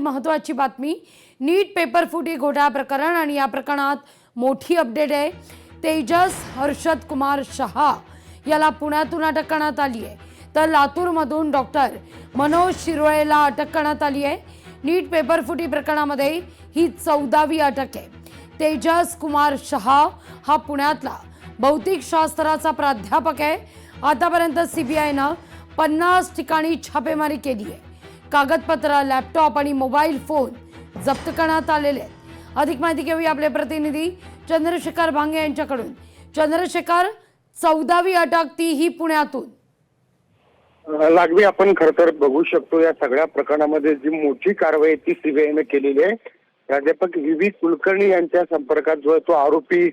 महत्त्वाची बातमी, नीट पेपर फुटी घोटाळा प्रकरण आणि या प्रकरणात मोठी अपडेट आहे। तेजस हर्षद कुमार शहा याला पुण्यातून अटक करण्यात आली आहे, तर लातूरमधून डॉक्टर मनोज शिरोळेला अटक करण्यात आली आहे। नीट पेपर फुटी प्रकरणामध्ये ही 14वी अटक आहे। तेजस कुमार शहा हा पुण्यातला भौतिकशास्त्राचा प्राध्यापक आहे। आतापर्यंत सीबीआयनं 50 ठिकाणी छापेमारी केली आहे। कागदपत्र, लॅपटॉप आणि मोबाईल फोन जप्त करण्यात आलेले आहेत। अधिक माहिती घेऊया आपले प्रतिनिधी चंद्रशेखर भांगे यांच्याकडून। चंद्रशेखर, 14वी अटक, तीही पुण्यातून। लागवी आपण खरं तर बघू शकतो या सगळ्या प्रकरणामध्ये जी मोठी कारवाई ती सीबीआयने केलेली आहे। प्राध्यापक व्ही कुलकर्णी यांच्या संपर्कात जो आहे तो आरोपी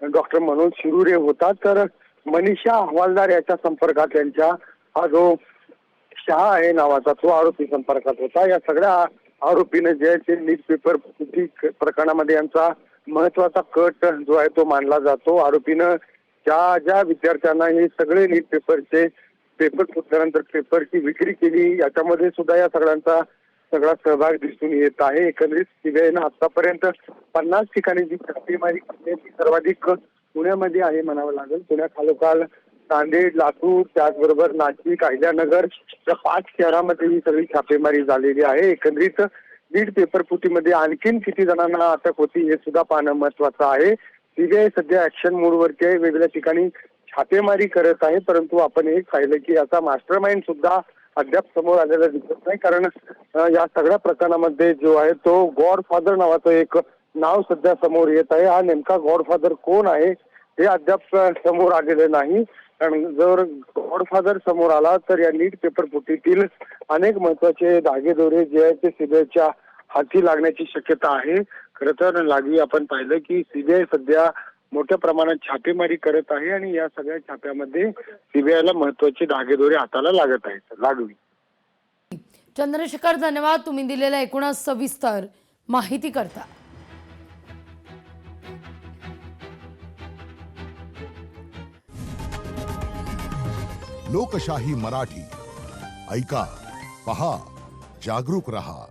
डॉक्टर मनोज शिरुरे होता, तर मनीषा हवालदार याच्या संपर्कात यांच्या हा जो शहा आहे नावाचा तो आरोपी संपर्कात होता। या सगळ्या आरोपीने जे आहे ते नीट पेपर फुटी प्रकरणामध्ये यांचा महत्वाचा कट जो आहे तो मानला जातो। आरोपीनं ज्या विद्यार्थ्यांना हे सगळे नीट पेपर फुटल्यानंतर पेपरची विक्री केली, याच्यामध्ये सुद्धा या सगळ्यांचा सगळा सहभाग दिसून येत आहे। एकंदरीत सीबीआयनं आतापर्यंत 50 ठिकाणी जी छापेमारी केली ती सर्वाधिक पुण्यामध्ये आहे म्हणावं लागेल। पुण्याखालोखाल नांदेड, लातूर, त्याचबरोबर नाशिक, अहिल्यानगर या 5 शहरामध्ये ही सगळी छापेमारी झालेली आहे। एकंदरीत नीट पेपर फुटीमध्ये आणखीन किती जणांना अटक होती हे सुद्धा पाहणं महत्वाचं आहे। सीबीआय सध्या ऍक्शन मोडवरती आहे, वेगवेगळ्या ठिकाणी छापेमारी करत आहे, परंतु आपण एक पाहिलं की याचा मास्टरमाइंड सुद्धा अद्याप समोर आलेला दिसत नाही। कारण या सगळ्या प्रकरणामध्ये जो आहे तो गॉडफादर नावाचं एक नाव सध्या समोर येत आहे। हा नेमका गॉडफादर कोण आहे हे अद्याप समोर आलेले नाही। कारण जर गॉडफादर समोर आला तर या नीट पेपर फुटीतील अनेक महत्वाचे धागेदोरे जे आहेत ते सीबीआयच्या हाती लागण्याची शक्यता आहे। खरं तर लागवी आपण पाहिलं की सीबीआय सध्या मोठ्या प्रमाणात छापेमारी करत आहे आणि या सगळ्या छाप्यामध्ये सीबीआयला महत्वाचे धागेदोरे हाताला लागत आहेत। लागवी। चंद्रशेखर, धन्यवाद तुम्ही दिलेल्या एकूणच सविस्तर माहिती करता। लोकशाही मराठी ऐका, पहा, जागरूक रहा।